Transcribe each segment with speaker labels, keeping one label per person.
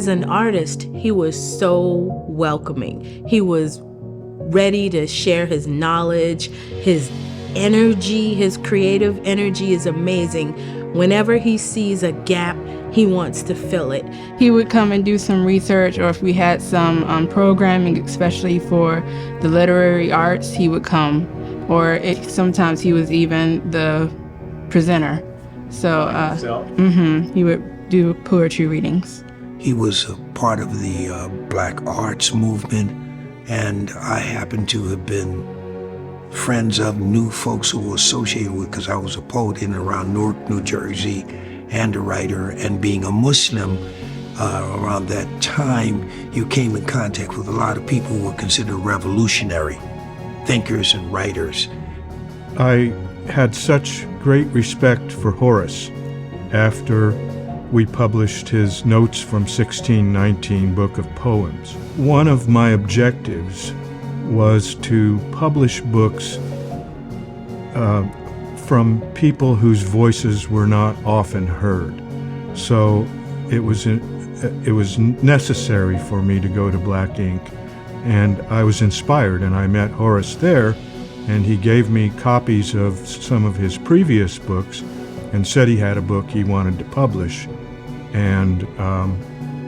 Speaker 1: as an artist, he was so welcoming. He was ready to share his knowledge, his energy, his creative energy is amazing. Whenever he sees a gap, he wants to fill it.
Speaker 2: He would come and do some research, or if we had some programming, especially for the literary arts, he would come. Or sometimes he was even the presenter. So he would do poetry readings.
Speaker 3: He was a part of the Black arts movement, and I happened to have been friends of new folks who were associated with, because I was a poet in and around Newark, New Jersey, and a writer, and being a Muslim around that time, you came in contact with a lot of people who were considered revolutionary thinkers and writers.
Speaker 4: I had such great respect for Horace after we published his Notes from 1619 book of poems. One of my objectives was to publish books from people whose voices were not often heard. So it was necessary for me to go to Black Ink, and I was inspired, and I met Horace there, and he gave me copies of some of his previous books and said he had a book he wanted to publish, and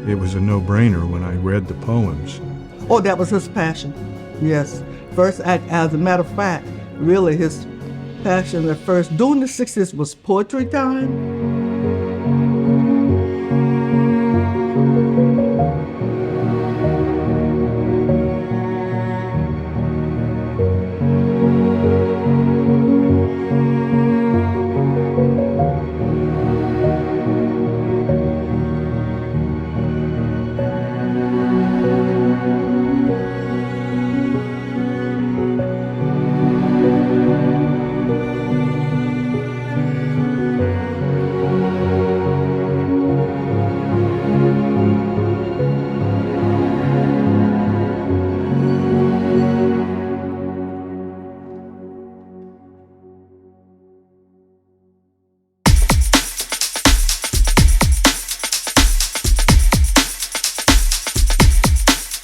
Speaker 4: it was a no-brainer when I read the poems.
Speaker 5: Oh, that was his passion. Yes. First, as a matter of fact, really his passion at first, during the 60s, was poetry time.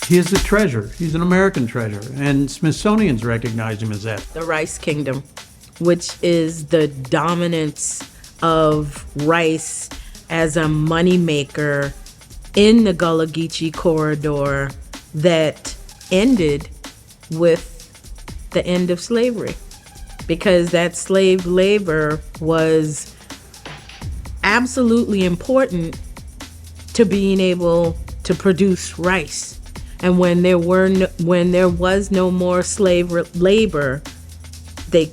Speaker 6: He is a treasure. He's an American treasure, and Smithsonian's recognized him as that.
Speaker 1: The Rice Kingdom, which is the dominance of rice as a moneymaker in the Gullah Geechee corridor that ended with the end of slavery, because that slave labor was absolutely important to being able to produce rice. And when there was no more slave labor, they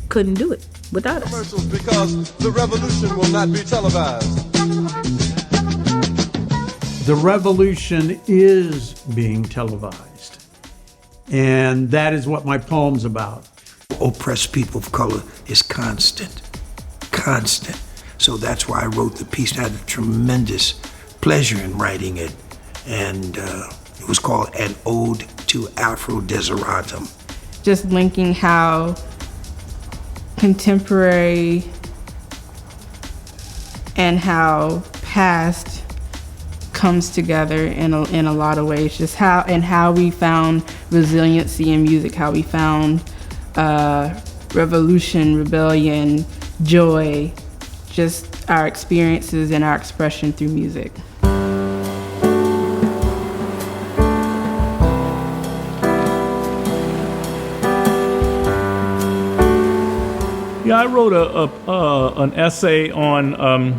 Speaker 1: couldn't do it without us.
Speaker 7: Commercials, because the revolution will not be televised.
Speaker 6: The revolution is being televised, and that is what my poem's about.
Speaker 3: Oppressed people of color is constant. So that's why I wrote the piece. I had a tremendous pleasure in writing it, and it was called An Ode to Afro-Desiratum.
Speaker 2: Just linking how contemporary and how past comes together in a lot of ways. Just how we found resiliency in music, how we found revolution, rebellion, joy, just our experiences and our expression through music.
Speaker 8: Yeah, I wrote an essay on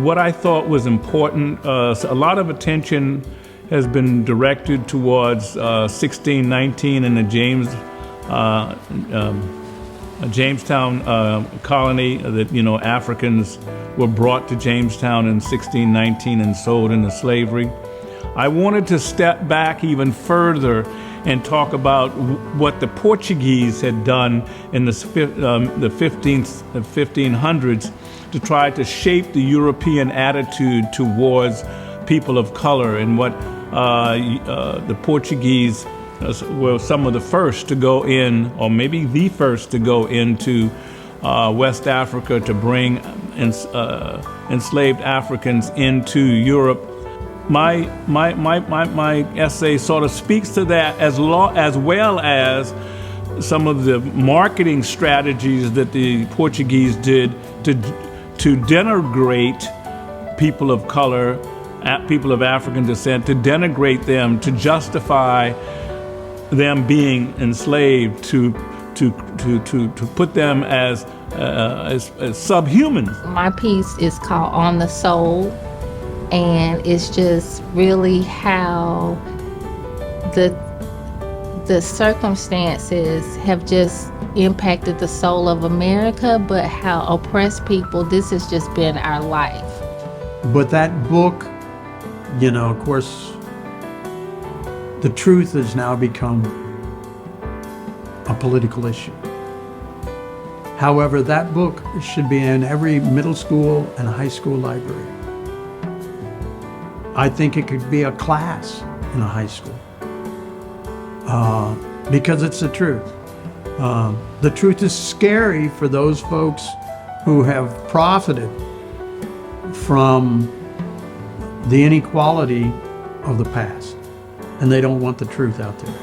Speaker 8: what I thought was important. So a lot of attention has been directed towards 1619 and the Jamestown colony. That Africans were brought to Jamestown in 1619 and sold into slavery. I wanted to step back even further and talk about what the Portuguese had done in the 1500s to try to shape the European attitude towards people of color, and what the Portuguese were some of the first to go in, or maybe the first to go into West Africa to bring enslaved Africans into Europe. my essay sort of speaks to that, as well as some of the marketing strategies that the Portuguese did to denigrate people of color, people of African descent, to denigrate them, to justify them being enslaved, to put them as subhumans.
Speaker 9: My piece is called On the Soul, and it's just really how the circumstances have just impacted the soul of America, but how oppressed people, this has just been our life.
Speaker 6: But that book, you know, of course, the truth has now become a political issue. However, that book should be in every middle school and high school library. I think it could be a class in a high school because it's the truth. The truth is scary for those folks who have profited from the inequality of the past, and they don't want the truth out there.